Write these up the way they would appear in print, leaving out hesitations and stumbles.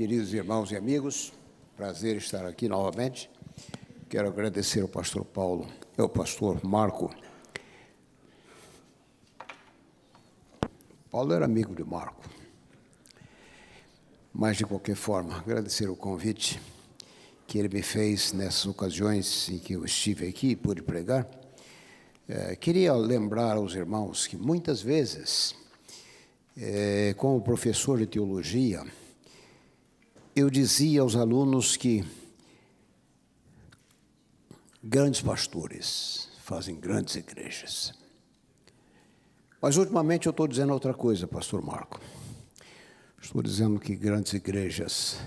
Queridos irmãos e amigos, prazer estar aqui novamente. Quero agradecer ao pastor Paulo, ao pastor Marco. Paulo era amigo de Marco. Mas, de qualquer forma, agradecer o convite que ele me fez nessas ocasiões em que eu estive aqui e pude pregar. Queria lembrar aos irmãos que, muitas vezes, como professor de teologia, eu dizia aos alunos que grandes pastores fazem grandes igrejas. Mas, ultimamente, eu estou dizendo outra coisa, pastor Marco. Estou dizendo que grandes igrejas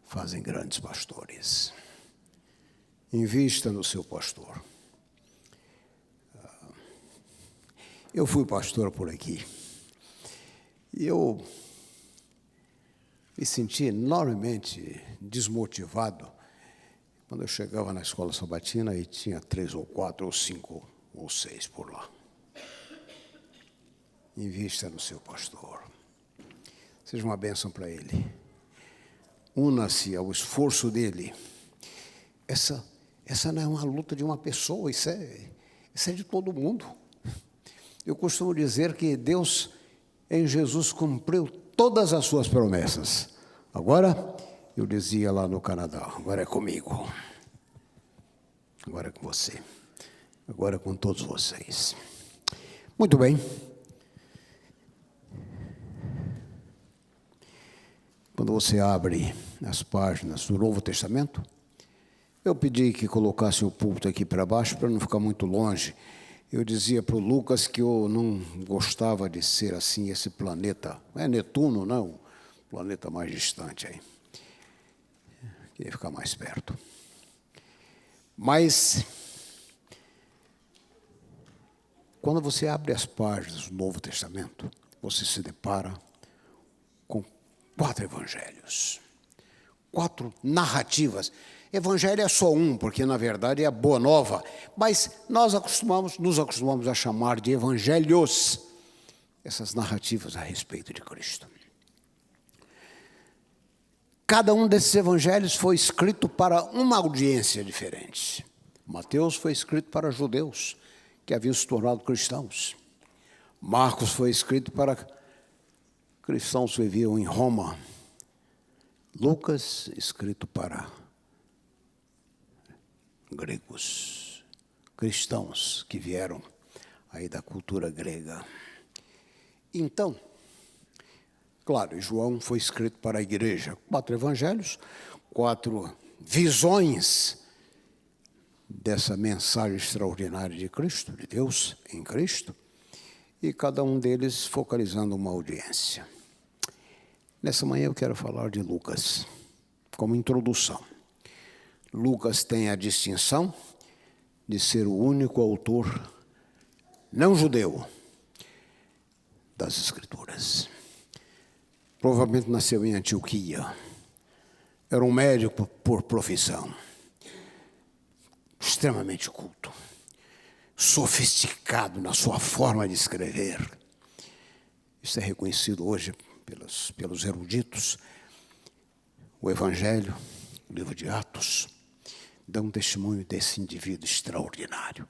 fazem grandes pastores. Invista no seu pastor. Eu fui pastor por aqui. E eu me senti enormemente desmotivado quando eu chegava na escola sabatina e tinha 3 ou 4 ou 5 ou 6 por lá. Invista no seu pastor. Seja uma bênção para ele. Una-se ao esforço dele. Essa não é uma luta de uma pessoa, isso é de todo mundo. Eu costumo dizer que Deus, em Jesus, cumpriu todas as suas promessas. Agora, eu dizia lá no Canadá, agora é comigo. Agora é com você. Agora é com todos vocês. Muito bem. Quando você abre as páginas do Novo Testamento, eu pedi que colocasse o púlpito aqui para baixo, para não ficar muito longe. Eu dizia para o Lucas que eu não gostava de ser assim, esse planeta. Não é Netuno, não, o planeta mais distante aí. Queria ficar mais perto. Mas, quando você abre as páginas do Novo Testamento, você se depara com 4 evangelhos, 4 narrativas. Evangelho é só um, porque, na verdade, é a Boa Nova. Mas nós nos acostumamos a chamar de evangelhos essas narrativas a respeito de Cristo. Cada um desses evangelhos foi escrito para uma audiência diferente. Mateus foi escrito para judeus que haviam se tornado cristãos. Marcos foi escrito para cristãos que viviam em Roma. Lucas, escrito para gregos, cristãos que vieram aí da cultura grega. Então, claro, João foi escrito para a igreja. 4 evangelhos, 4 visões dessa mensagem extraordinária de Cristo, de Deus em Cristo, e cada um deles focalizando uma audiência. Nessa manhã eu quero falar de Lucas, como introdução. Lucas tem a distinção de ser o único autor não judeu das Escrituras. Provavelmente nasceu em Antioquia. Era um médico por profissão. Extremamente culto. Sofisticado na sua forma de escrever. Isso é reconhecido hoje pelos eruditos. O Evangelho, o livro de Atos, dá um testemunho desse indivíduo extraordinário.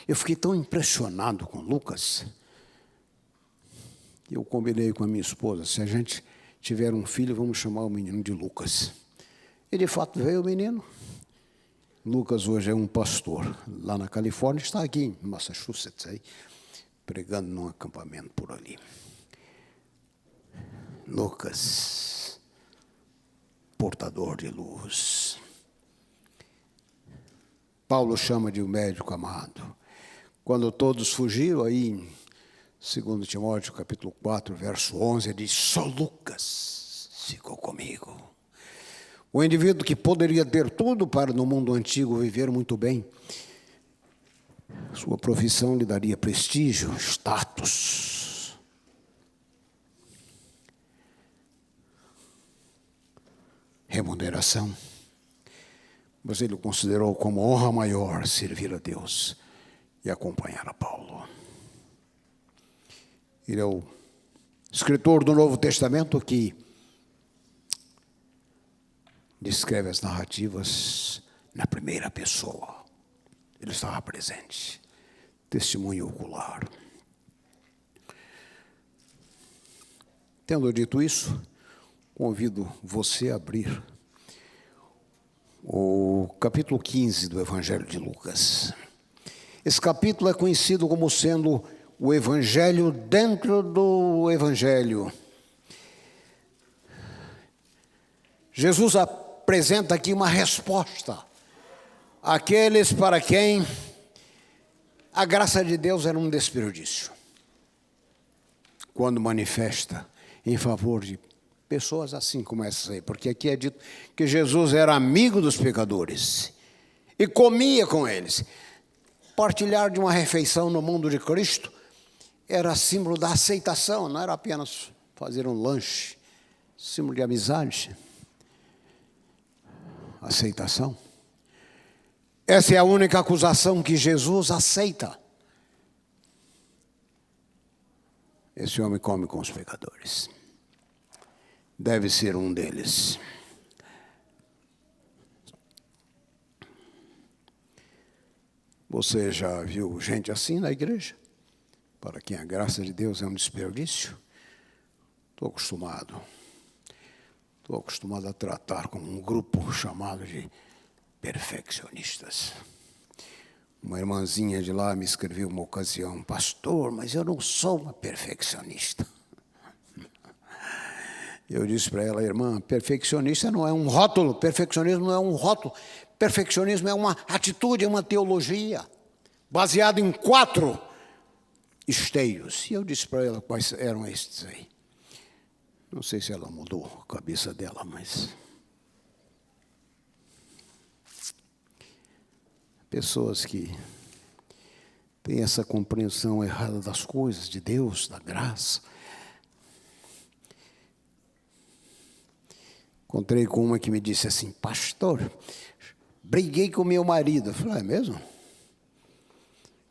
Eu fiquei tão impressionado com Lucas, que eu combinei com a minha esposa, se a gente tiver um filho, vamos chamar o menino de Lucas. E, de fato, veio o menino. Lucas hoje é um pastor lá na Califórnia, está aqui em Massachusetts, aí, pregando num acampamento por ali. Lucas, portador de luz. Paulo chama de um médico amado. Quando todos fugiram, aí em 2 Timóteo, capítulo 4, verso 11, ele diz, só Lucas ficou comigo. O indivíduo que poderia ter tudo para, no mundo antigo, viver muito bem. Sua profissão lhe daria prestígio, status. Remuneração. Mas ele considerou como honra maior servir a Deus e acompanhar a Paulo. Ele é o escritor do Novo Testamento que descreve as narrativas na primeira pessoa. Ele estava presente. Testemunho ocular. Tendo dito isso, convido você a abrir o capítulo 15 do Evangelho de Lucas. Esse capítulo é conhecido como sendo o Evangelho dentro do Evangelho. Jesus apresenta aqui uma resposta àqueles para quem a graça de Deus era um desperdício, quando manifesta em favor de pessoas assim como essas aí, porque aqui é dito que Jesus era amigo dos pecadores e comia com eles. Partilhar de uma refeição no mundo de Cristo era símbolo da aceitação, não era apenas fazer um lanche, símbolo de amizade, aceitação. Essa é a única acusação que Jesus aceita. Esse homem come com os pecadores. Deve ser um deles. Você já viu gente assim na igreja? Para quem a graça de Deus é um desperdício? Estou acostumado a tratar com um grupo chamado de perfeccionistas. Uma irmãzinha de lá me escreveu uma ocasião: pastor, mas eu não sou uma perfeccionista. Eu disse para ela: irmã, perfeccionista não é um rótulo, perfeccionismo não é um rótulo, perfeccionismo é uma atitude, é uma teologia, baseada em 4 esteios. E eu disse para ela quais eram estes aí. Não sei se ela mudou a cabeça dela, mas... pessoas que têm essa compreensão errada das coisas, de Deus, da graça. Encontrei com uma que me disse assim: pastor, briguei com meu marido. Eu falei: é mesmo?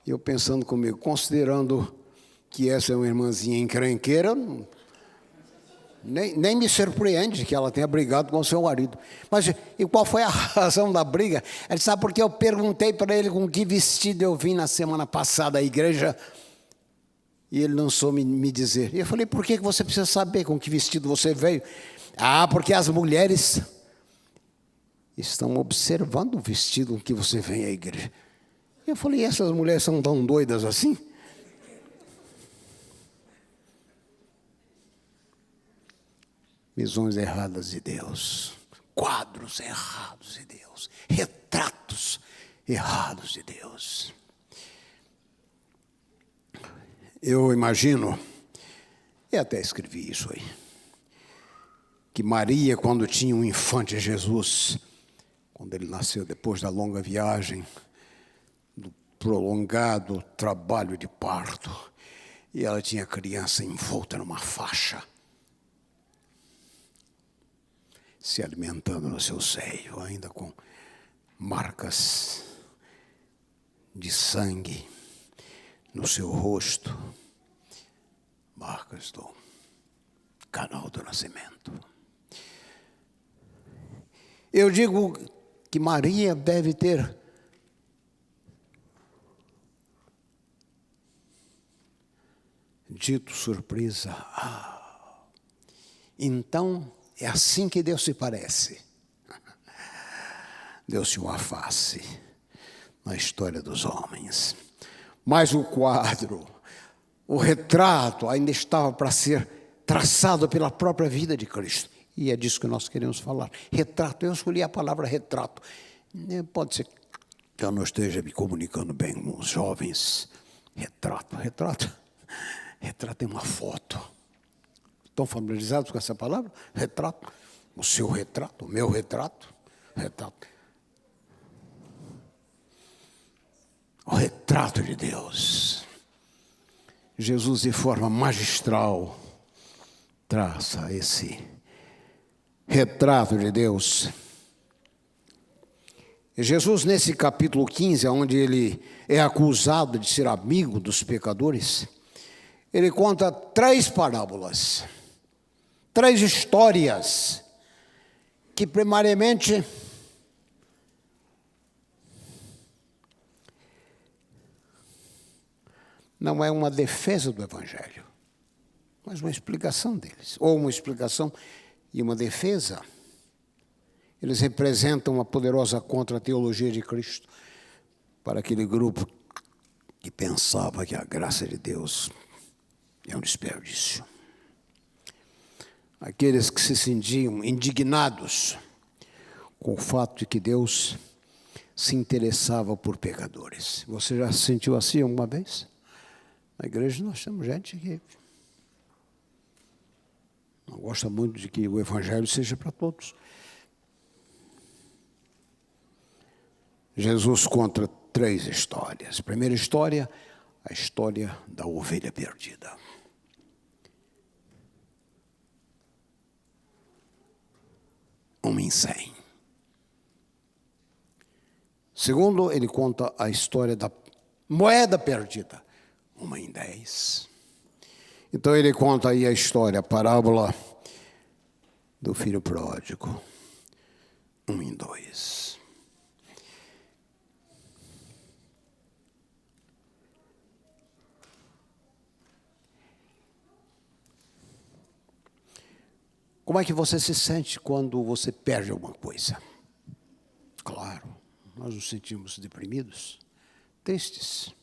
E eu pensando comigo, considerando que essa é uma irmãzinha encrenqueira, nem me surpreende que ela tenha brigado com o seu marido. Mas e qual foi a razão da briga? Ele sabe, porque eu perguntei para ele com que vestido eu vim na semana passada à igreja, e ele não soube me dizer. E eu falei: por que você precisa saber com que vestido você veio? Ah, porque as mulheres estão observando o vestido com que você vem à igreja. Eu falei: e essas mulheres são tão doidas assim? Visões erradas de Deus, quadros errados de Deus, retratos errados de Deus. Eu imagino, e até escrevi isso aí, que Maria, quando tinha um infante Jesus, quando ele nasceu depois da longa viagem, do prolongado trabalho de parto, e ela tinha a criança envolta numa faixa, se alimentando no seu seio, ainda com marcas de sangue no seu rosto, marcas do canal do nascimento. Eu digo que Maria deve ter dito surpresa: ah, então é assim que Deus se parece. Deu-se uma face na história dos homens. Mas o quadro, o retrato ainda estava para ser traçado pela própria vida de Cristo. E é disso que nós queremos falar. Retrato, eu escolhi a palavra retrato. Pode ser que eu não esteja me comunicando bem com os jovens. Retrato é uma foto. Estão familiarizados com essa palavra? Retrato. O seu retrato, o meu retrato. Retrato. O retrato de Deus. Jesus, de forma magistral, traça esse retrato de Deus. E Jesus, nesse capítulo 15, onde ele é acusado de ser amigo dos pecadores, ele conta 3 parábolas, 3 histórias que primariamente não é uma defesa do Evangelho, mas uma explicação deles, ou uma explicação e uma defesa. Eles representam uma poderosa contra-teologia de Cristo para aquele grupo que pensava que a graça de Deus é um desperdício. Aqueles que se sentiam indignados com o fato de que Deus se interessava por pecadores. Você já se sentiu assim alguma vez? Na igreja nós temos gente que não gosta muito de que o Evangelho seja para todos. Jesus conta 3 histórias. A primeira história, a história da ovelha perdida. Uma em 100. Segundo, ele conta a história da moeda perdida. Uma em 10. Então ele conta aí a história, a parábola do filho pródigo. 1 em 2. Como é que você se sente quando você perde alguma coisa? Claro, nós nos sentimos deprimidos, tristes.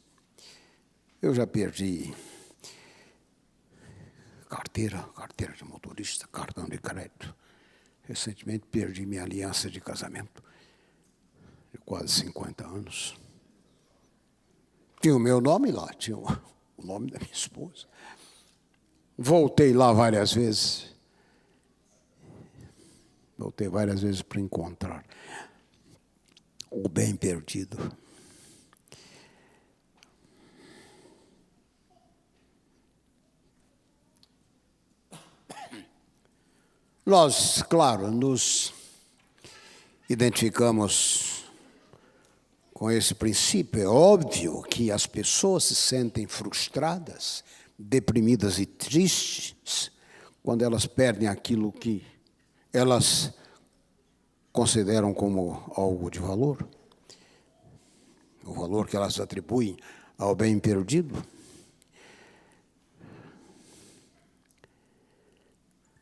Eu já perdi carteira de motorista, cartão de crédito. Recentemente perdi minha aliança de casamento, de quase 50 anos. Tinha o meu nome lá, tinha o nome da minha esposa. Voltei lá várias vezes. Voltei várias vezes para encontrar o bem perdido. Nós, claro, nos identificamos com esse princípio. É óbvio que as pessoas se sentem frustradas, deprimidas e tristes quando elas perdem aquilo que elas consideram como algo de valor, o valor que elas atribuem ao bem perdido.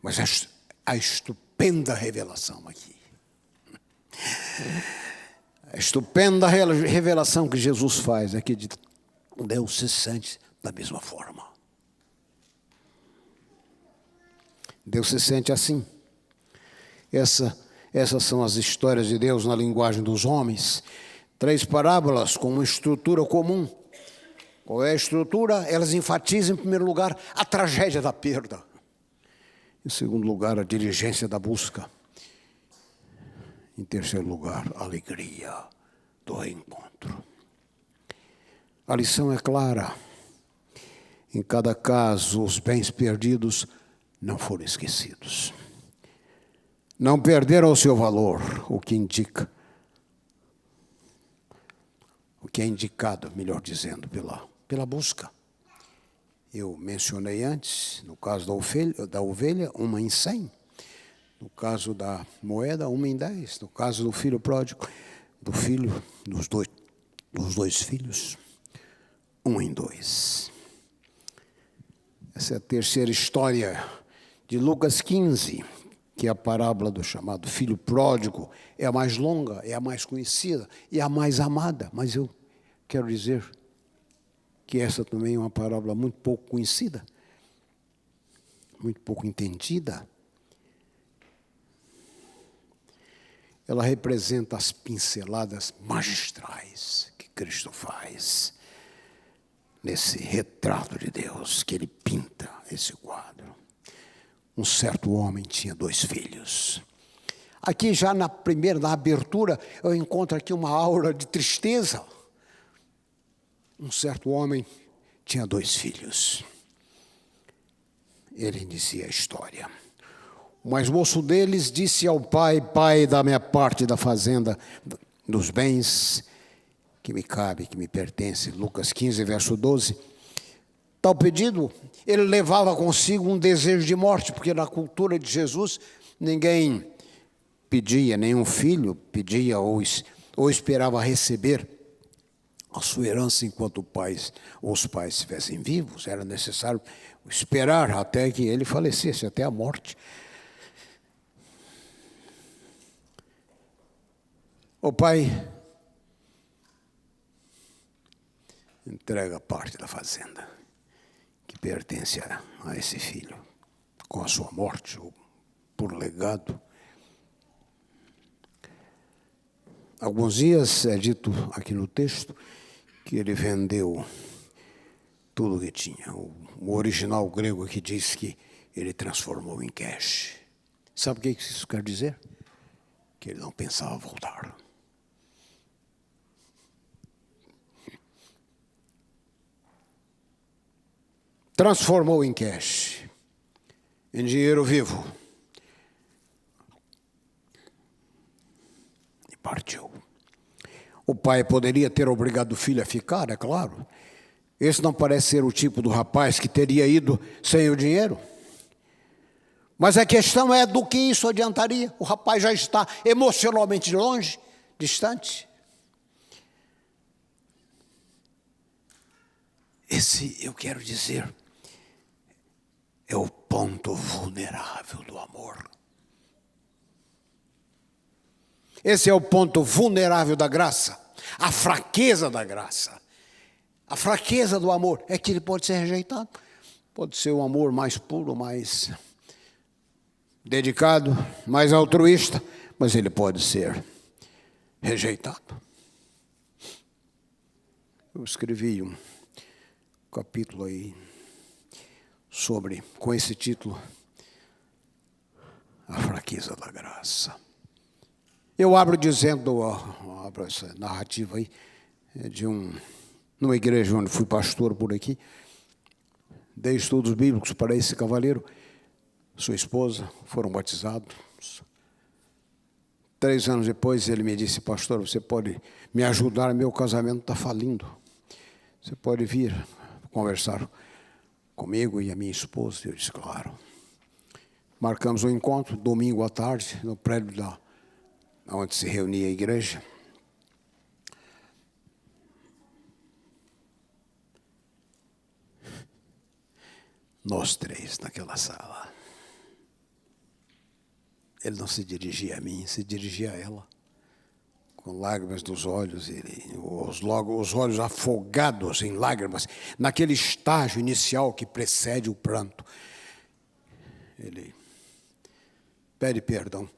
Mas a estupenda revelação aqui, a estupenda revelação que Jesus faz aqui de Deus se sente da mesma forma. Deus se sente assim. Essas são as histórias de Deus na linguagem dos homens. 3 parábolas com uma estrutura comum. Qual é a estrutura? Elas enfatizam, em primeiro lugar, a tragédia da perda. Em segundo lugar, a diligência da busca. Em terceiro lugar, a alegria do reencontro. A lição é clara. Em cada caso, os bens perdidos não foram esquecidos. Não perderam o seu valor, o que é indicado, melhor dizendo, pela busca. Eu mencionei antes, no caso da ovelha, 1 em 100. No caso da moeda, 1 em 10. No caso do filho pródigo, dos dois filhos, 1 em 2. Essa é a terceira história de Lucas 15, que é a parábola do chamado filho pródigo. É a mais longa, é a mais conhecida e a mais amada. Mas eu quero dizer que essa também é uma parábola muito pouco conhecida, muito pouco entendida. Ela representa as pinceladas magistrais que Cristo faz nesse retrato de Deus, que ele pinta esse quadro. Um certo homem tinha 2 filhos. Aqui já na abertura, eu encontro aqui uma aura de tristeza. Um certo homem tinha 2 filhos. Ele inicia a história. O mais moço deles disse ao pai: Pai, dá-me a parte da fazenda, dos bens que me cabe, que me pertence. Lucas 15, verso 12. Tal pedido, ele levava consigo um desejo de morte, porque na cultura de Jesus, ninguém pedia, nenhum filho pedia ou esperava receber a sua herança enquanto os pais estivessem vivos. Era necessário esperar até que ele falecesse, até a morte. O pai entrega parte da fazenda que pertence a esse filho, com a sua morte, ou por legado. Alguns dias é dito aqui no texto que ele vendeu tudo que tinha. O original grego aqui diz que ele transformou em cash. Sabe o que isso quer dizer? Que ele não pensava voltar. Transformou em cash, em dinheiro vivo. E partiu. O pai poderia ter obrigado o filho a ficar, é claro. Esse não parece ser o tipo do rapaz que teria ido sem o dinheiro. Mas a questão é do que isso adiantaria. O rapaz já está emocionalmente longe, distante. Esse, eu quero dizer, é o ponto vulnerável do amor. Esse é o ponto vulnerável da graça, a fraqueza da graça. A fraqueza do amor é que ele pode ser rejeitado. Pode ser um amor mais puro, mais dedicado, mais altruísta, mas ele pode ser rejeitado. Eu escrevi um capítulo aí com esse título, A Fraqueza da Graça. Eu abro dizendo, abro essa narrativa aí, numa igreja onde fui pastor por aqui, dei estudos bíblicos para esse cavaleiro, sua esposa, foram batizados. 3 anos depois ele me disse: pastor, você pode me ajudar, meu casamento está falindo. Você pode vir conversar comigo e a minha esposa? Eu disse: claro. Marcamos um encontro, domingo à tarde, no prédio onde se reunia a igreja. Nós 3 naquela sala. Ele não se dirigia a mim, se dirigia a ela, com lágrimas nos olhos, os olhos afogados em lágrimas, naquele estágio inicial que precede o pranto. Ele pede perdão.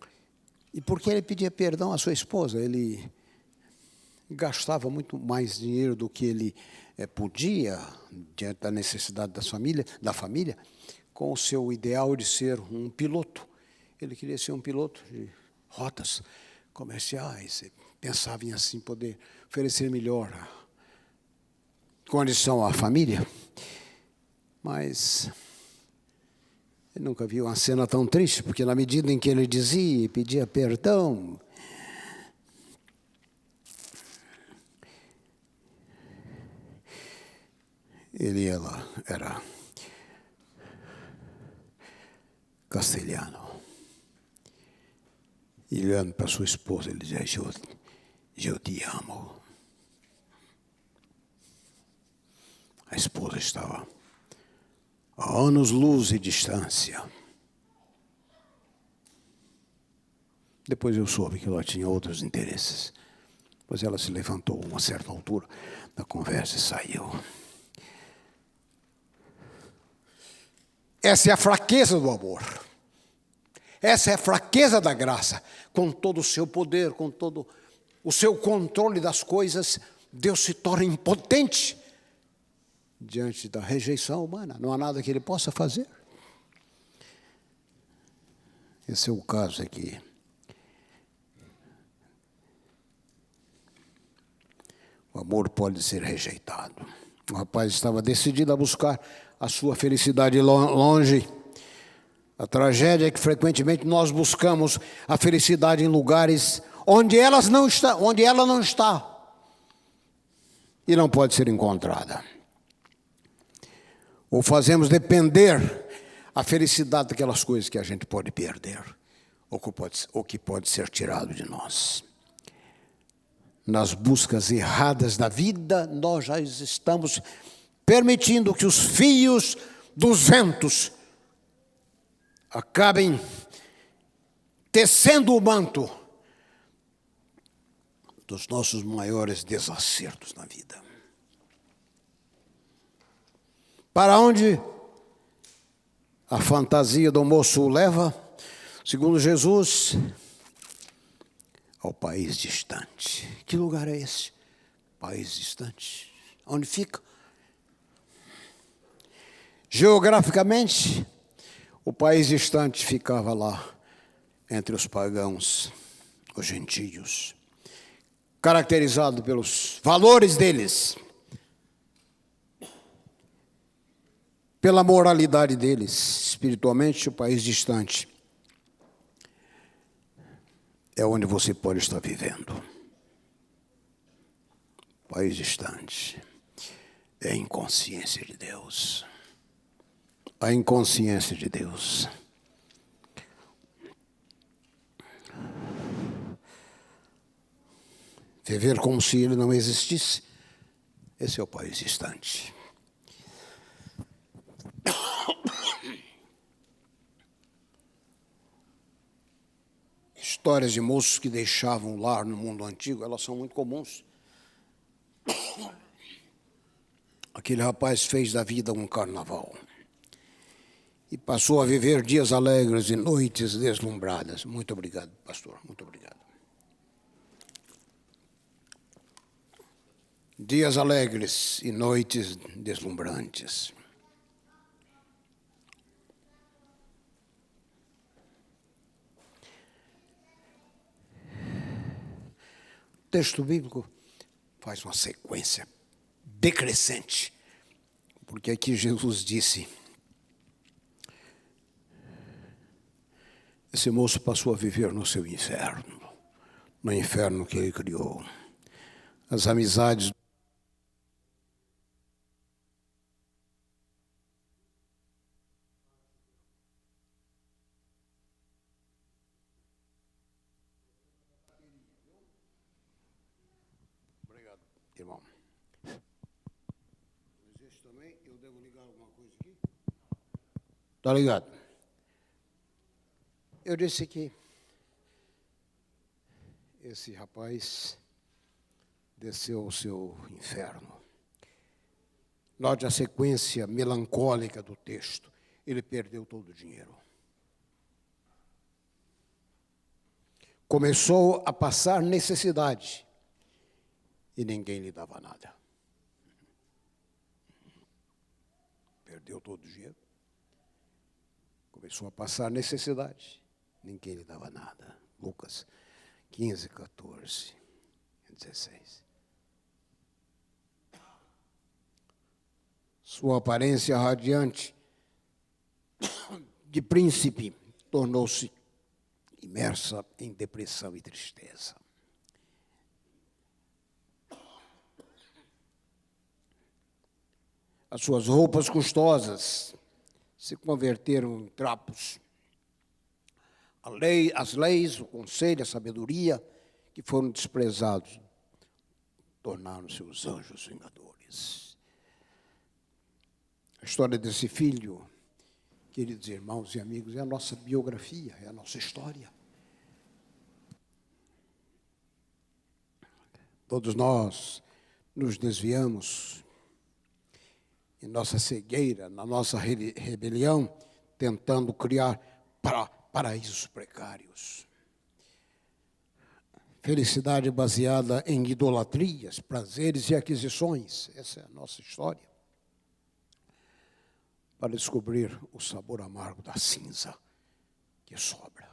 E por que ele pedia perdão à sua esposa? Ele gastava muito mais dinheiro do que ele podia, diante da necessidade da família, com o seu ideal de ser um piloto. Ele queria ser um piloto de rotas comerciais, pensava em assim poder oferecer melhor condição à família, mas ele nunca viu uma cena tão triste, porque na medida em que ele dizia e pedia perdão, ela era castelhano. E olhando para sua esposa, ele dizia: eu te amo. A esposa estava a anos-luz de distância. Depois eu soube que ela tinha outros interesses. Pois ela se levantou a uma certa altura da conversa e saiu. Essa é a fraqueza do amor. Essa é a fraqueza da graça. Com todo o seu poder, com todo o seu controle das coisas, Deus se torna impotente diante da rejeição humana. Não há nada que ele possa fazer. Esse é o caso aqui. O amor pode ser rejeitado. O rapaz estava decidido a buscar a sua felicidade longe. A tragédia é que frequentemente nós buscamos a felicidade em lugares onde ela não está e não pode ser encontrada. Ou fazemos depender a felicidade daquelas coisas que a gente pode perder. o que pode ser tirado de nós. Nas buscas erradas da vida, nós já estamos permitindo que os fios dos ventos acabem tecendo o manto dos nossos maiores desacertos na vida. Para onde a fantasia do moço o leva, segundo Jesus, ao país distante. Que lugar é esse? País distante. Onde fica? Geograficamente, o país distante ficava lá, entre os pagãos, os gentios, caracterizado pelos valores deles, pela moralidade deles. Espiritualmente, o país distante é onde você pode estar vivendo. País distante é a inconsciência de Deus. A inconsciência de Deus. Viver como se ele não existisse, esse é o país distante. Histórias de moços que deixavam o lar no mundo antigo, elas são muito comuns. Aquele rapaz fez da vida um carnaval e passou a viver dias alegres e noites deslumbradas. Muito obrigado, pastor, muito obrigado. Dias alegres e noites deslumbrantes. O texto bíblico faz uma sequência decrescente, porque aqui Jesus disse: esse moço passou a viver no seu inferno, no inferno que ele criou. As amizades irmão. Mas esse também, eu devo ligar alguma coisa aqui? Tá ligado? Eu disse que esse rapaz desceu ao seu inferno. Note a sequência melancólica do texto. Ele perdeu todo o dinheiro. Começou a passar necessidade. E ninguém lhe dava nada. Perdeu todo o dinheiro. Começou a passar necessidade. Ninguém lhe dava nada. Lucas 15, 14, 16. Sua aparência radiante de príncipe tornou-se imersa em depressão e tristeza. As suas roupas custosas se converteram em trapos. As leis, o conselho, a sabedoria, que foram desprezados, tornaram-se os anjos vingadores. A história desse filho, queridos irmãos e amigos, é a nossa biografia, é a nossa história. Todos nós nos desviamos em nossa cegueira, na nossa rebelião, tentando criar paraísos precários. Felicidade baseada em idolatrias, prazeres e aquisições. Essa é a nossa história. Para descobrir o sabor amargo da cinza que sobra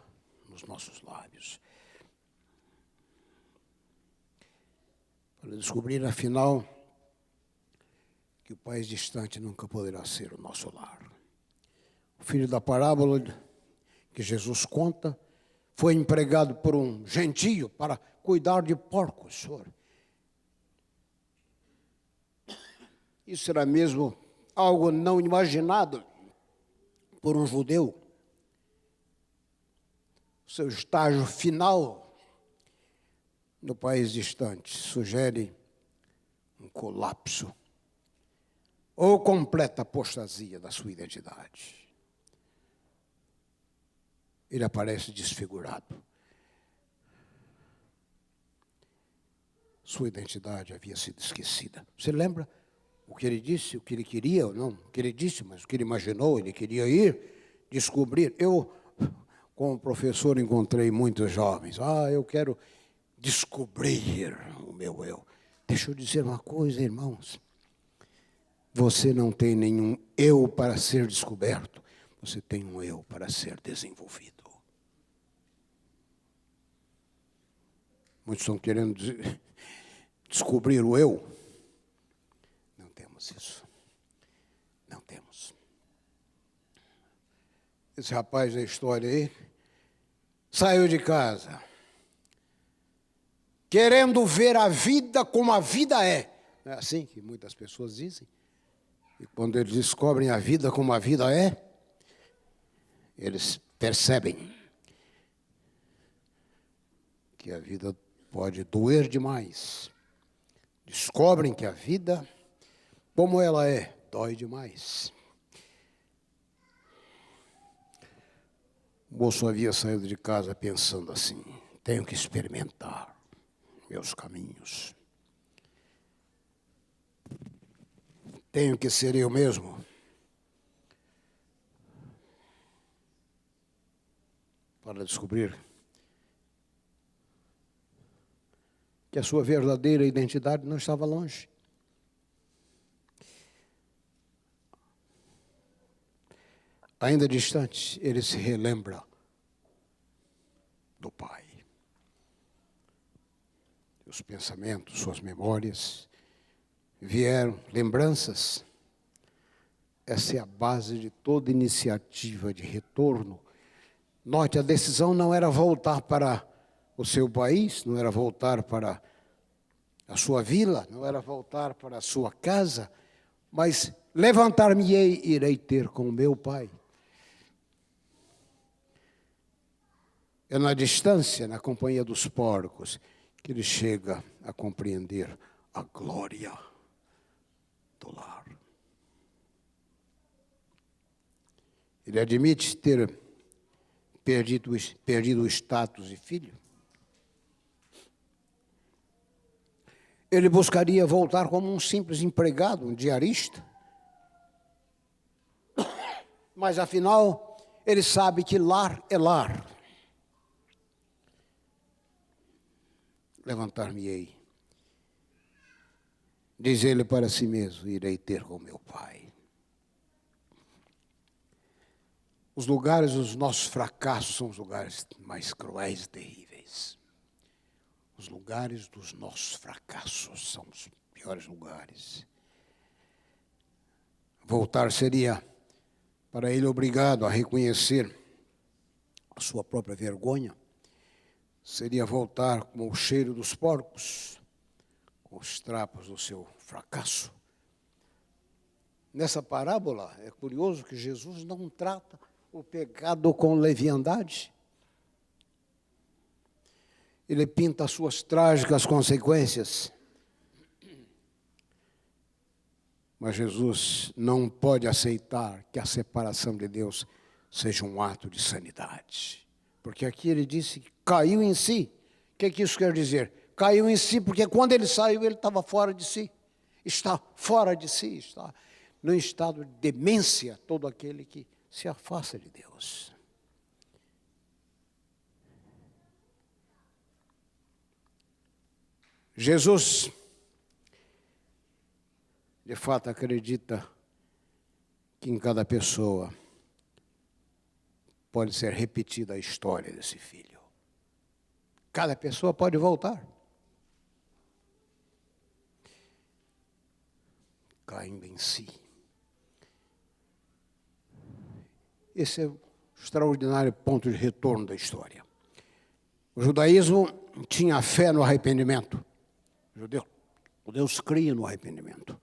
nos nossos lábios. Para descobrir, afinal, que o país distante nunca poderá ser o nosso lar. O filho da parábola que Jesus conta foi empregado por um gentio para cuidar de porcos. Isso era mesmo algo não imaginado por um judeu. seu estágio final no país distante, sugere um colapso ou completa apostasia da sua identidade. Ele aparece desfigurado. Sua identidade havia sido esquecida. Você lembra o que ele disse, o que ele queria, ou não? O que ele disse, mas o que ele imaginou, ele queria ir descobrir. Eu, como professor, encontrei muitos jovens. Eu quero descobrir o meu eu. Deixa eu dizer uma coisa, irmãos. Você não tem nenhum eu para ser descoberto. Você tem um eu para ser desenvolvido. Muitos estão querendo descobrir o eu. Não temos isso. Não temos. Esse rapaz da história aí saiu de casa querendo ver a vida como a vida é. Não é assim que muitas pessoas dizem? E quando eles descobrem a vida como a vida é, eles percebem que a vida pode doer demais. Descobrem que a vida, como ela é, dói demais. O moço havia saído de casa pensando assim: tenho que experimentar meus caminhos. Tenho que ser eu mesmo. Para descobrir que a sua verdadeira identidade não estava longe. Ainda distante, ele se relembra do Pai. Os pensamentos, suas memórias vieram, lembranças. Essa é a base de toda iniciativa de retorno. Note, a decisão não era voltar para o seu país, não era voltar para a sua vila, não era voltar para a sua casa, mas levantar-me-ei e irei ter com o meu Pai. É na distância, na companhia dos porcos, que ele chega a compreender a glória do lar. Ele admite ter perdido o status de filho. Ele buscaria voltar como um simples empregado, um diarista. Mas, afinal, ele sabe que lar é lar. Levantar-me-ei, diz ele para si mesmo, irei ter com meu Pai. Os lugares dos nossos fracassos são os lugares mais cruéis e terríveis. Os lugares dos nossos fracassos são os piores lugares. Voltar seria, para ele, obrigado a reconhecer a sua própria vergonha. Seria voltar com o cheiro dos porcos, com os trapos do seu fracasso. Nessa parábola, é curioso que Jesus não trata o pecado com leviandade. Ele pinta as suas trágicas consequências. Mas Jesus não pode aceitar que a separação de Deus seja um ato de sanidade. Porque aqui ele disse que caiu em si. O que isso quer dizer? Caiu em si porque quando ele saiu, ele estava fora de si. Está fora de si, está no estado de demência todo aquele que se afasta de Deus. Jesus, de fato, acredita que em cada pessoa pode ser repetida a história desse filho. Cada pessoa pode voltar. Caindo em si. Esse é o extraordinário ponto de retorno da história. O judaísmo tinha fé no arrependimento. O Deus cria no arrependimento.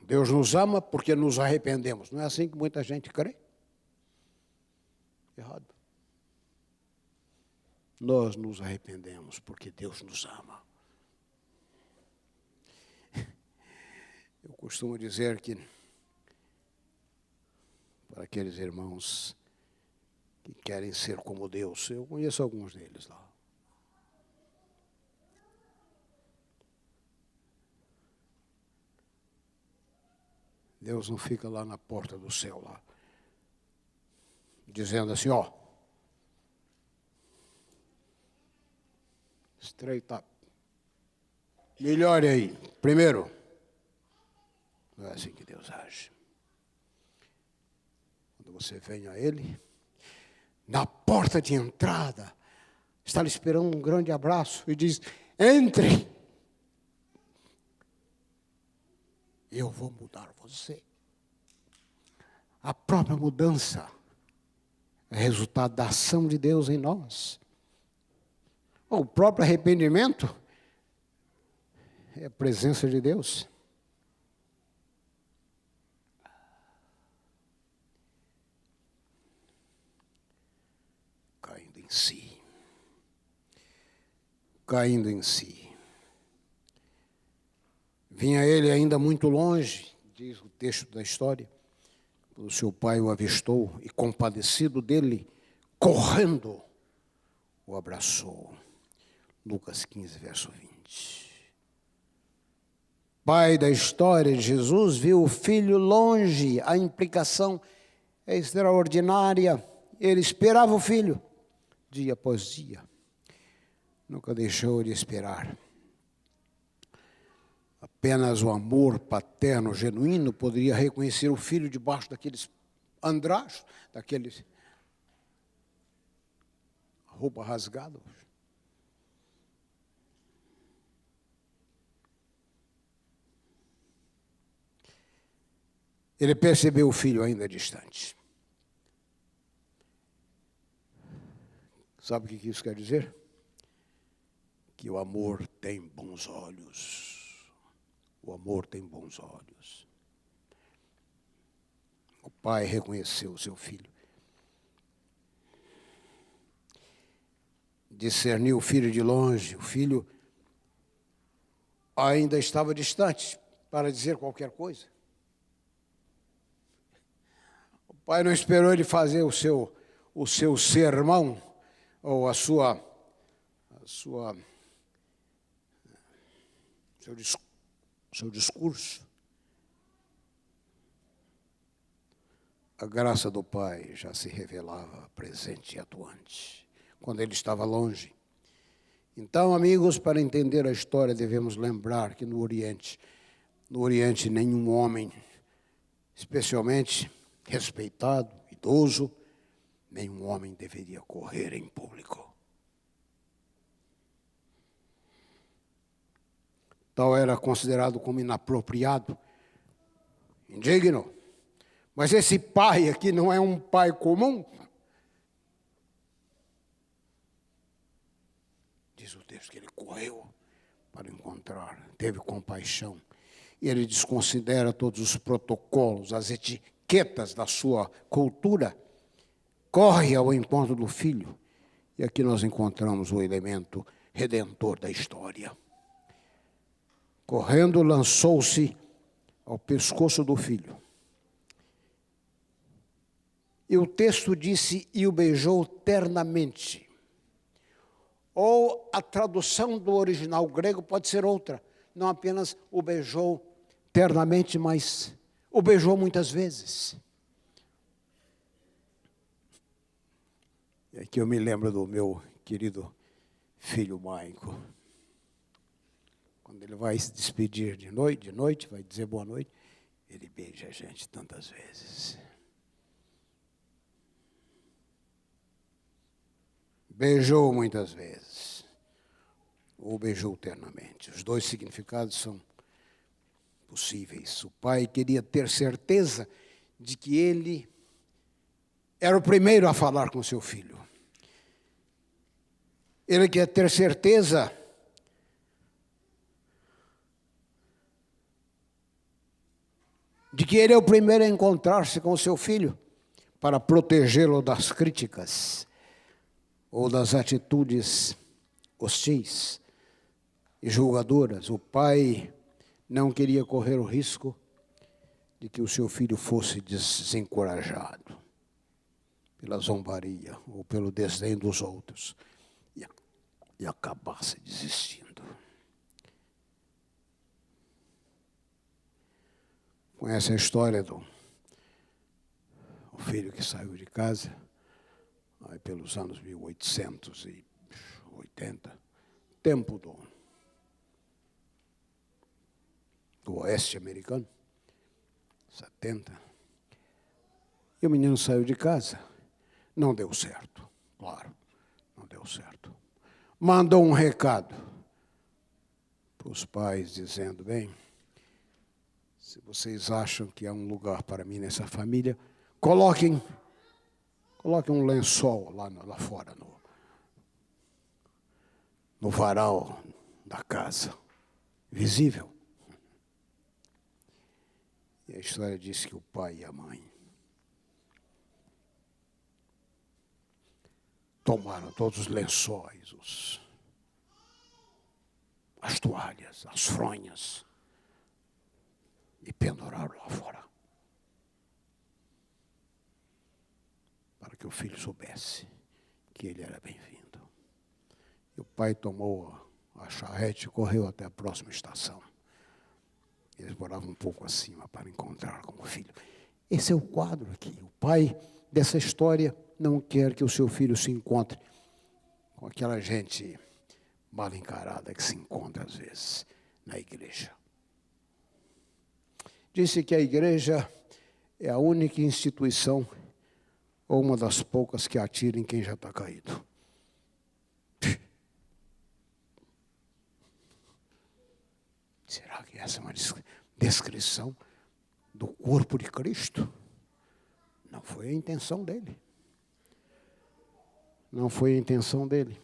Deus nos ama porque nos arrependemos. Não é assim que muita gente crê? Errado. nós nos arrependemos porque Deus nos ama. Eu costumo dizer que, para aqueles irmãos que querem ser como Deus, eu conheço alguns deles lá. Deus não fica lá na porta do céu, lá, dizendo assim, ó, straight up, melhore aí, primeiro. Não é assim que Deus age. Quando você vem a Ele, na porta de entrada, está lhe esperando um grande abraço e diz, entre. Eu vou mudar você. A própria mudança é resultado da ação de Deus em nós. O próprio arrependimento é a presença de Deus. Caindo em si. Caindo em si. Vinha ele ainda muito longe, diz o texto da história, quando seu pai o avistou e, compadecido dele, correndo, o abraçou. Lucas 15, verso 20. Pai da história de Jesus viu o filho longe, a implicação é extraordinária. Ele esperava o filho, dia após dia. Nunca deixou de esperar. Apenas o amor paterno genuíno poderia reconhecer o filho debaixo daqueles andrajos, daqueles roupa rasgada. Ele percebeu o filho ainda distante. Sabe o que isso quer dizer? Que o amor tem bons olhos. O amor tem bons olhos. O pai reconheceu o seu filho. Discerniu o filho de longe. O filho ainda estava distante para dizer qualquer coisa. O pai não esperou ele fazer o seu sermão ou seu discurso. A graça do Pai já se revelava presente e atuante, quando ele estava longe. Então, amigos, para entender a história, devemos lembrar que no Oriente nenhum homem, especialmente respeitado, idoso, nenhum homem deveria correr em público. Tal era considerado como inapropriado, indigno. Mas esse pai aqui não é um pai comum. Diz o texto que ele correu para encontrar, teve compaixão. E ele desconsidera todos os protocolos, as etiquetas da sua cultura. Corre ao encontro do filho. E aqui nós encontramos o elemento redentor da história. Correndo, lançou-se ao pescoço do filho. E o texto disse, e o beijou ternamente. Ou a tradução do original grego pode ser outra. Não apenas o beijou ternamente, mas o beijou muitas vezes. E aqui eu me lembro do meu querido filho Maico. Quando ele vai se despedir de noite, vai dizer boa noite, ele beija a gente tantas vezes. Beijou muitas vezes, ou beijou ternamente. Os dois significados são possíveis. O pai queria ter certeza de que ele era o primeiro a falar com seu filho. Ele quer ter certeza de que ele é o primeiro a encontrar-se com o seu filho para protegê-lo das críticas. ou das atitudes hostis e julgadoras. O pai não queria correr o risco de que o seu filho fosse desencorajado pela zombaria ou pelo desdém dos outros e acabasse desistindo. Conhece a história do filho que saiu de casa, aí pelos anos 1880, tempo do oeste americano, 70. E o menino saiu de casa. Não deu certo, claro, não deu certo. Mandou um recado para os pais dizendo, bem, se vocês acham que há um lugar para mim nessa família, coloquem um lençol lá fora, no varal da casa, visível. E a história diz que o pai e a mãe tomaram todos os lençóis, as toalhas, as fronhas, e penduraram lá fora. Para que o filho soubesse que ele era bem-vindo. E o pai tomou a charrete e correu até a próxima estação. Eles moravam um pouco acima para encontrar com o filho. Esse é o quadro aqui. O pai dessa história não quer que o seu filho se encontre com aquela gente mal encarada que se encontra às vezes na igreja. Disse que a igreja é a única instituição ou uma das poucas que atira em quem já está caído. Será que essa é uma descrição do corpo de Cristo? Não foi a intenção dele. Não foi a intenção dele.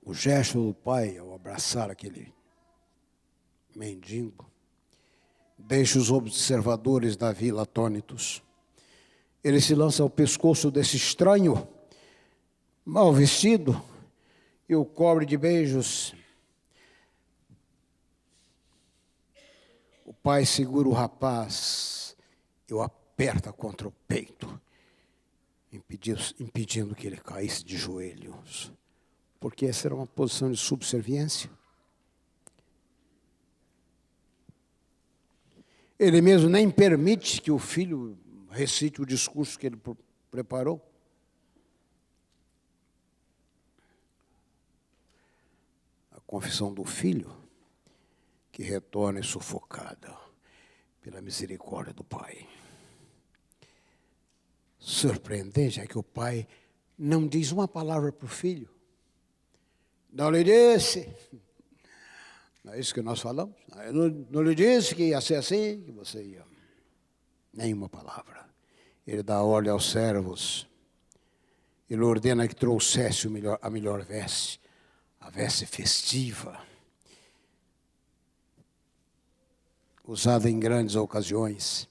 O gesto do pai ao abraçar aquele mendigo deixa os observadores da vila atônitos. Ele se lança ao pescoço desse estranho, mal vestido, e o cobre de beijos. O pai segura o rapaz e o aperta contra o peito, impedindo que ele caísse de joelhos, porque essa era uma posição de subserviência. Ele mesmo nem permite que o filho recite o discurso que ele preparou. A confissão do filho, que retorna sufocada pela misericórdia do pai. Surpreendente é que o pai não diz uma palavra para o filho. Não lhe disse. Não é isso que nós falamos? Não lhe disse que ia ser assim, que você ia. Nenhuma palavra. Ele dá ordem aos servos. Ele ordena que trouxesse a melhor veste, a veste festiva, usada em grandes ocasiões.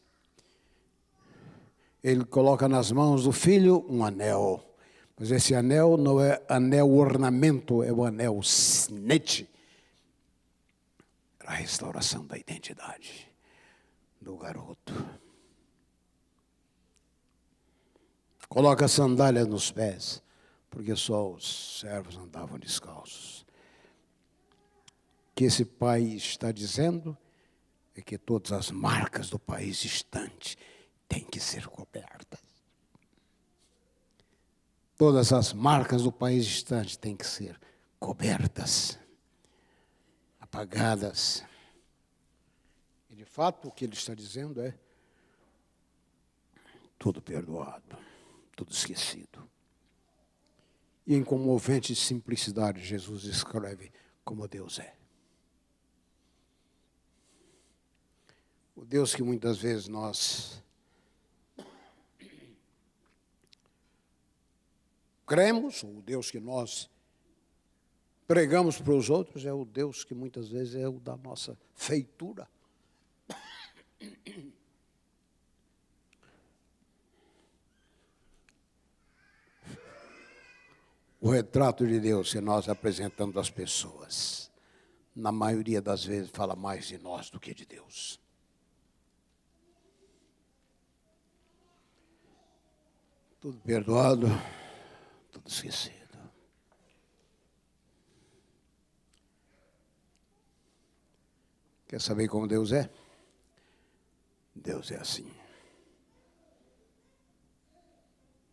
Ele coloca nas mãos do filho um anel. Mas esse anel não é anel ornamento, é o anel sinete. A restauração da identidade do garoto. Coloca sandálias nos pés, porque só os servos andavam descalços. O que esse pai está dizendo é que todas as marcas do país distante têm que ser cobertas. Todas as marcas do país distante têm que ser cobertas, apagadas. E, de fato, o que ele está dizendo é tudo perdoado, tudo esquecido. E em comovente simplicidade, Jesus escreve como Deus é. O Deus que muitas vezes nós cremos, o Deus que nós pregamos para os outros, é o Deus que muitas vezes é o da nossa feitura. O retrato de Deus que nós apresentamos às pessoas, na maioria das vezes, fala mais de nós do que de Deus. Tudo perdoado, tudo esquecido. Quer saber como Deus é? Deus é assim.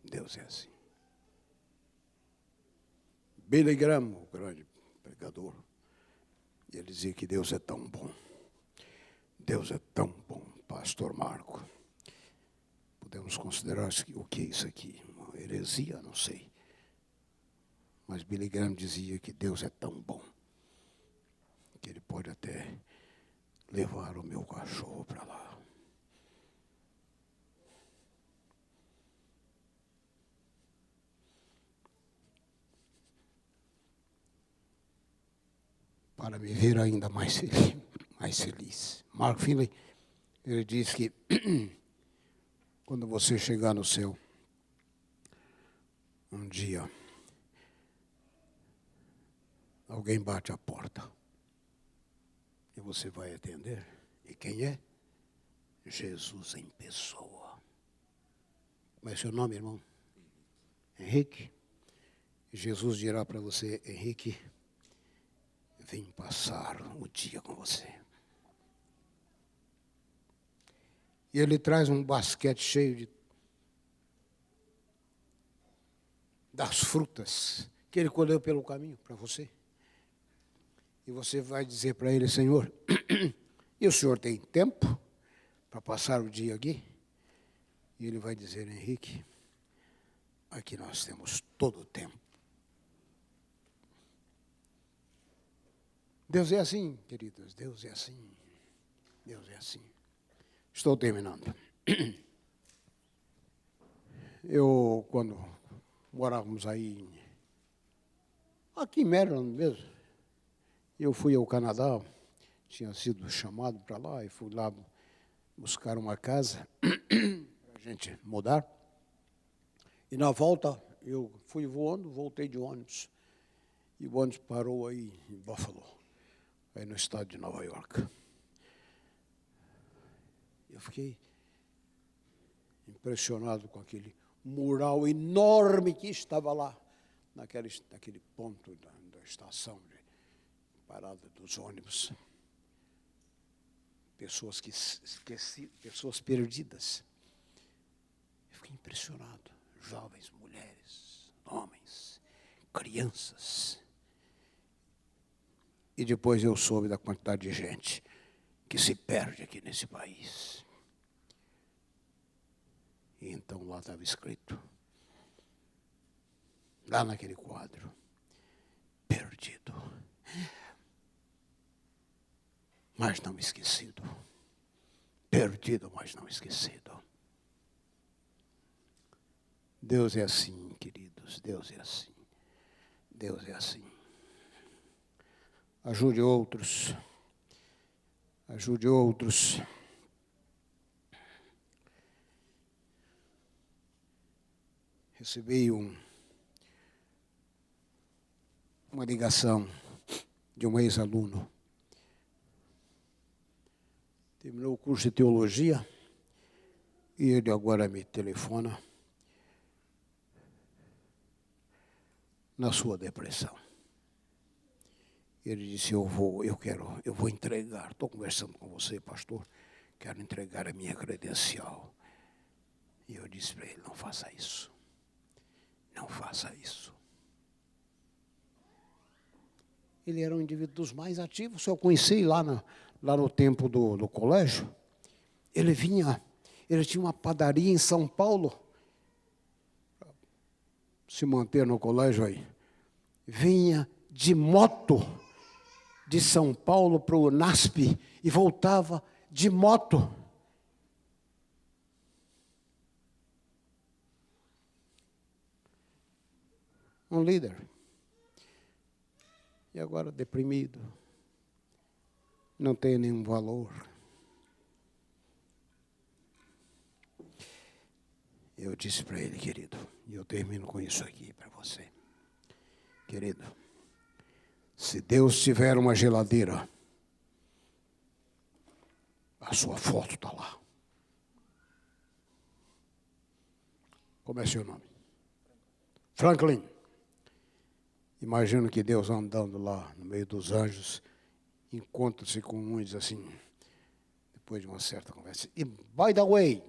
Deus é assim. Billy Graham, o grande pregador, ele dizia que Deus é tão bom. Deus é tão bom, Pastor Marco. Podemos considerar o que é isso aqui? Uma heresia, não sei. Mas Billy Graham dizia que Deus é tão bom que ele pode até levar o meu cachorro para lá. Para me ver ainda mais feliz. Mark Finley, ele diz que quando você chegar no céu, um dia, alguém bate a porta e você vai atender. E quem é? Jesus em pessoa. Como é seu nome, irmão? Henrique. Jesus dirá para você: Henrique, vim passar o dia com você. E ele traz um basquete cheio das frutas que ele colheu pelo caminho para você. E você vai dizer para ele: Senhor, e o senhor tem tempo para passar o dia aqui? E ele vai dizer: Henrique, aqui nós temos todo o tempo. Deus é assim, queridos, Deus é assim. Deus é assim. Estou terminando. Eu, quando morávamos aí, aqui em Maryland mesmo, eu fui ao Canadá, tinha sido chamado para lá, e fui lá buscar uma casa para a gente mudar. E na volta, eu fui voando, voltei de ônibus. E o ônibus parou aí em Buffalo, aí no estado de Nova York. Eu fiquei impressionado com aquele mural enorme que estava lá, naquele ponto da estação de parada dos ônibus. Pessoas pessoas perdidas. Eu fiquei impressionado. Jovens, mulheres, homens, crianças. E depois eu soube da quantidade de gente que se perde aqui nesse país. E então lá estava escrito, lá naquele quadro, perdido, mas não esquecido. Perdido, mas não esquecido. Deus é assim, queridos, Deus é assim. Deus é assim. Ajude outros. Ajude outros. Recebi uma ligação de um ex-aluno. Terminou o curso de teologia e ele agora me telefona na sua depressão. Ele disse: eu vou entregar, estou conversando com você, pastor, quero entregar a minha credencial. E eu disse para ele: não faça isso. Não faça isso. Ele era um indivíduo dos mais ativos, eu conheci lá no tempo do colégio. Ele tinha uma padaria em São Paulo, se manter no colégio aí. Vinha de moto de São Paulo para o NASP e voltava de moto. Um líder. E agora deprimido. Não tem nenhum valor. Eu disse para ele: querido, e eu termino com isso aqui para você. Querido, se Deus tiver uma geladeira, a sua foto está lá. Como é seu nome? Franklin. Imagino que Deus andando lá no meio dos anjos, encontra-se com um e diz assim, depois de uma certa conversa, e by the way,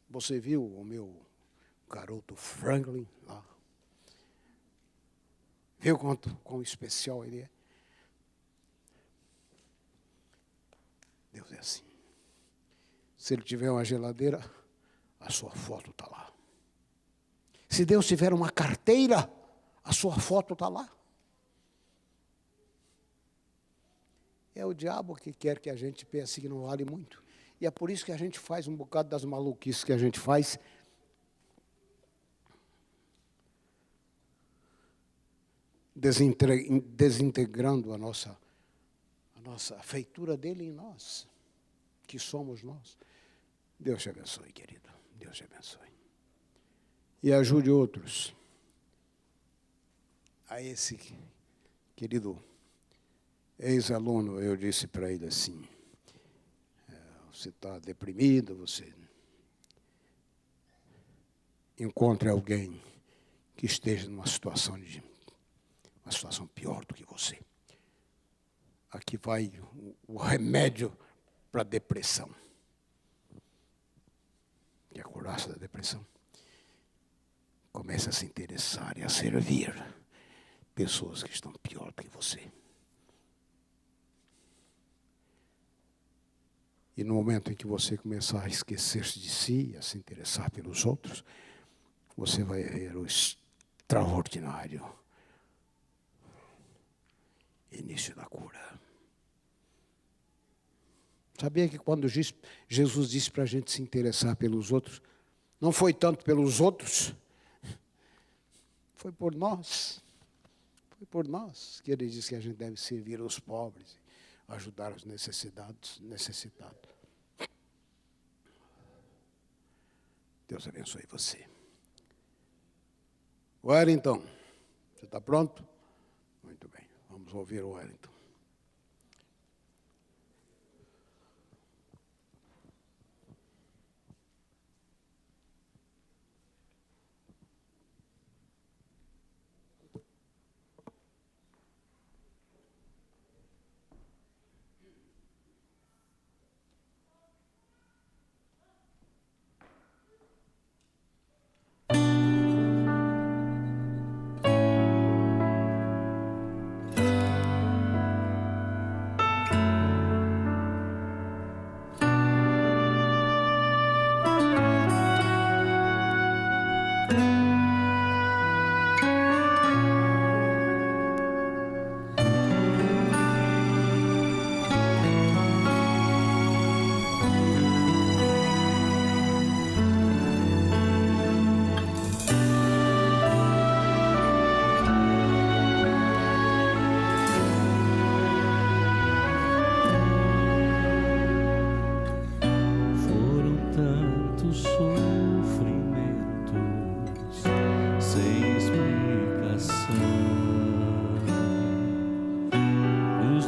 você viu o meu garoto Franklin lá? Viu quão especial ele é? Deus é assim. Se ele tiver uma geladeira, a sua foto está lá. Se Deus tiver uma carteira, a sua foto está lá. É o diabo que quer que a gente pense que não vale muito. E é por isso que a gente faz um bocado das maluquices que a gente faz. Desintegrando a nossa feitura dele em nós, que somos nós. Deus te abençoe, querido. Deus te abençoe. E ajude outros. A esse querido ex-aluno, eu disse para ele assim, você está deprimido, você encontre alguém que esteja numa situação pior do que você. Aqui vai o remédio para a depressão. Que é a curaça da depressão. Comece a se interessar e a servir pessoas que estão pior do que você. E no momento em que você começar a esquecer-se de si, a se interessar pelos outros, você vai ver o extraordinário início da cura. Sabia que quando Jesus disse para a gente se interessar pelos outros, não foi tanto pelos outros, foi por nós. Foi por nós que ele disse que a gente deve servir os pobres, ajudar os necessitados. Deus abençoe você. Wellington, você está pronto? Muito bem, vamos ouvir o Wellington.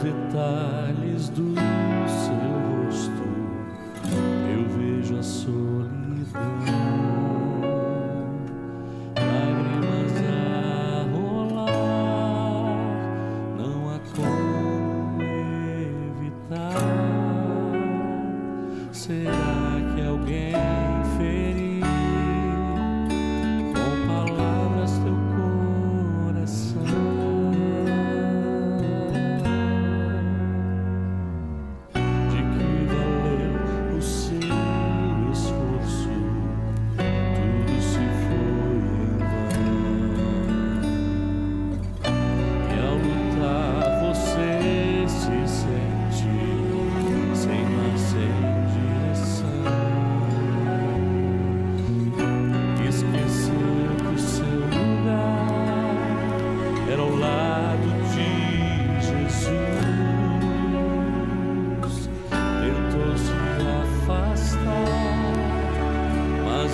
detalhes do seu rosto eu vejo a solidão, lágrimas a rolar, não há como evitar. Será que alguém feriu com palavras teu coração?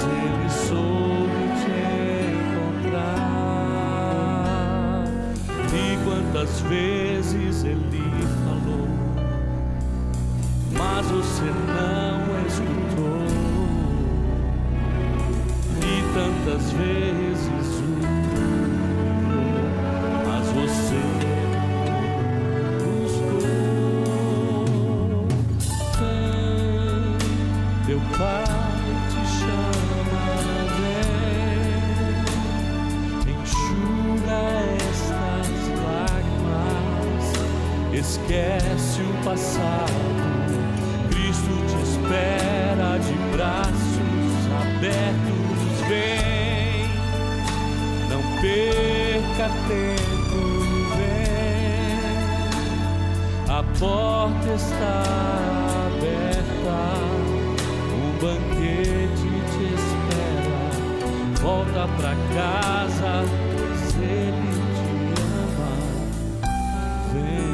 Ele soube te encontrar. tantas vezes ele falou, mas você não escutou. E tantas vezes mas você buscou. Vem, teu Pai te chama, vem, enxuga estas lágrimas, esquece o passado, Cristo te espera de braços abertos, vem, não perca tempo, vem, a porta está aberta, um banquete te espera, volta pra casa, pois Ele te ama, vem.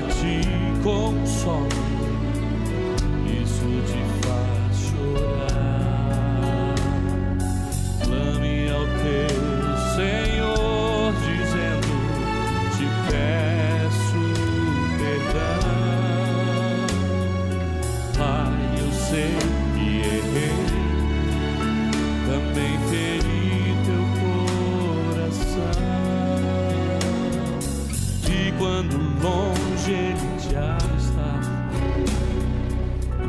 Te consome, isso te faz chorar. Clame ao teu Senhor, dizendo: te peço perdão. Pai, eu sei que errei, também feri teu coração. E quando longe Ele te está,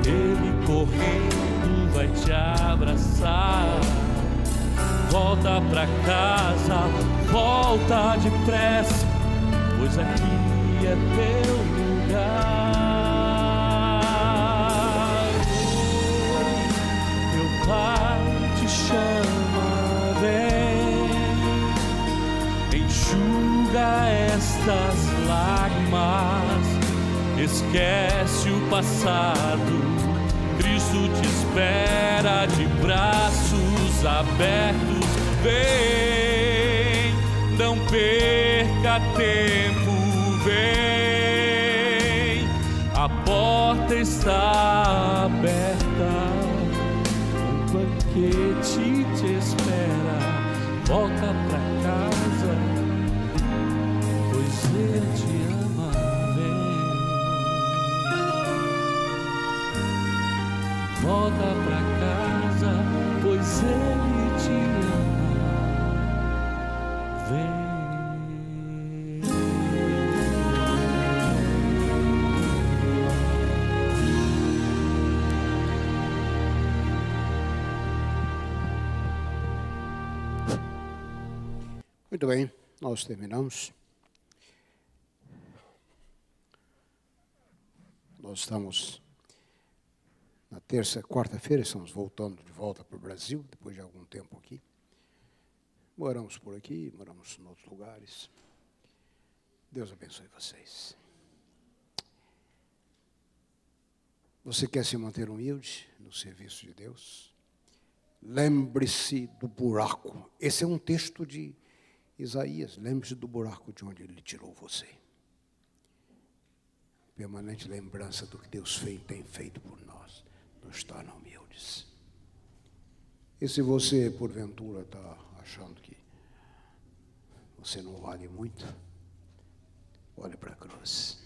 Ele correndo vai te abraçar. Volta pra casa, volta depressa, pois aqui é teu lugar. Teu Pai te chama, vem, enxuga estas lágrimas, esquece o passado, Cristo te espera de braços abertos, vem, não perca tempo, vem, a porta está aberta, um banquete te espera, volta pra casa, pois Ele te ama, vem. Volta pra casa, pois Ele te ama, vem. Muito bem, nós terminamos. Nós estamos na quarta-feira, estamos voltando de volta para o Brasil, depois de algum tempo aqui. Moramos por aqui, moramos em outros lugares. Deus abençoe vocês. Você quer se manter humilde no serviço de Deus? Lembre-se do buraco. Esse é um texto de Isaías. Lembre-se do buraco de onde Ele tirou você. Permanente lembrança do que Deus tem feito por nós, nos torna humildes. E se você, porventura, está achando que você não vale muito, olhe para a cruz.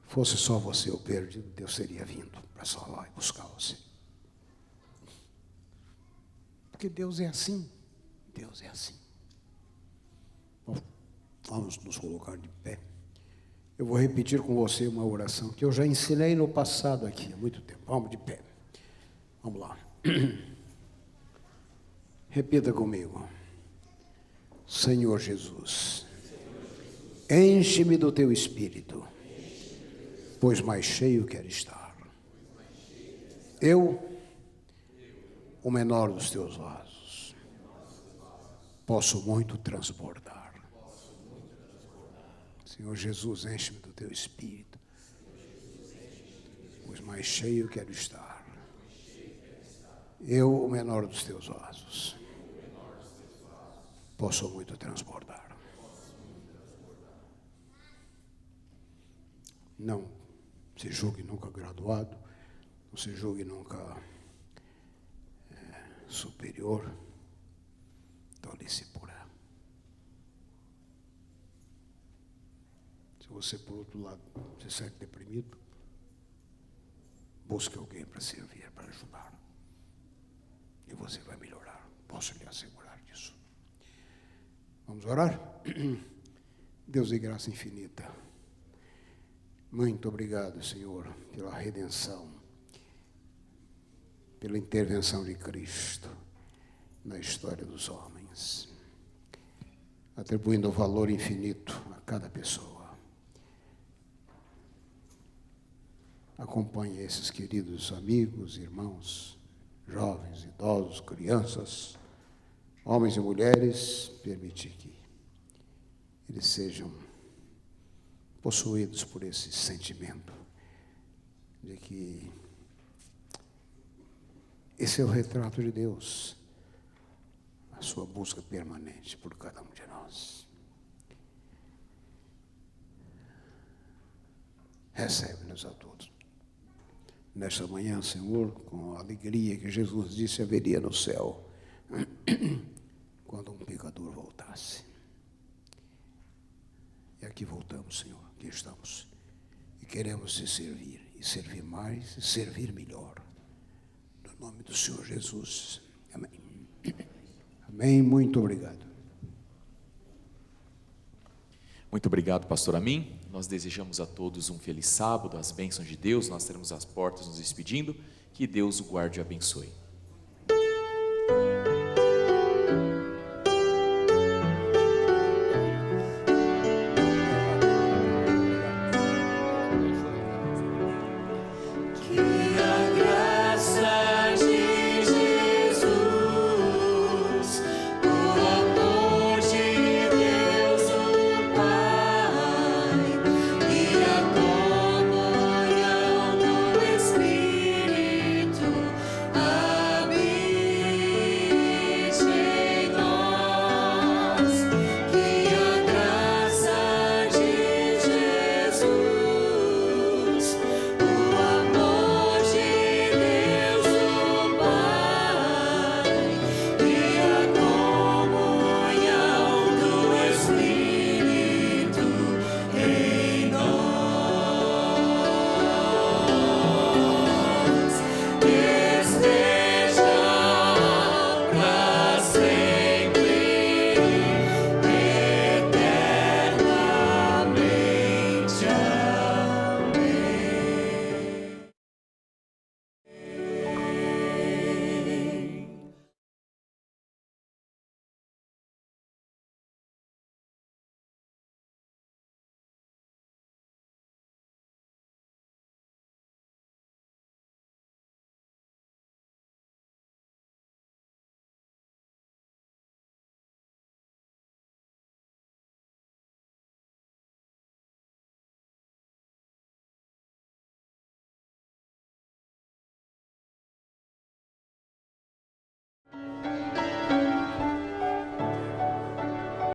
Fosse só você o perdido, Deus teria vindo para salvar e buscar você. Porque Deus é assim. Deus é assim. Bom, vamos nos colocar de pé. Eu vou repetir com você uma oração que eu já ensinei no passado aqui, há muito tempo. Vamos de pé. Vamos lá. Repita comigo. Senhor Jesus, enche-me do teu Espírito, pois mais cheio quero estar. Eu, o menor dos teus vasos, posso muito transbordar. Senhor Jesus, enche-me do teu Espírito, pois mais cheio quero estar. Eu, o menor dos teus vasos, posso muito transbordar. Não se julgue nunca graduado, não se julgue nunca superior. Tole-se por aí. Se você, por outro lado, se sente deprimido, busque alguém para servir, para ajudar. E você vai melhorar. Posso lhe assegurar disso. Vamos orar? Deus de graça infinita, muito obrigado, Senhor, pela redenção, pela intervenção de Cristo na história dos homens, atribuindo valor infinito a cada pessoa. Acompanhe esses queridos amigos, irmãos, jovens, idosos, crianças, homens e mulheres, permite que eles sejam possuídos por esse sentimento de que esse é o retrato de Deus, a sua busca permanente por cada um de nós. Recebe-nos a todos nesta manhã, Senhor, com a alegria que Jesus disse haveria no céu quando um pecador voltasse. E aqui voltamos, Senhor, aqui estamos. E queremos te servir, e servir mais, e servir melhor. No nome do Senhor Jesus. Amém. Amém, muito obrigado. Muito obrigado, pastor Amin. Nós desejamos a todos um feliz sábado, as bênçãos de Deus. Nós teremos as portas nos despedindo. Que Deus o guarde e abençoe.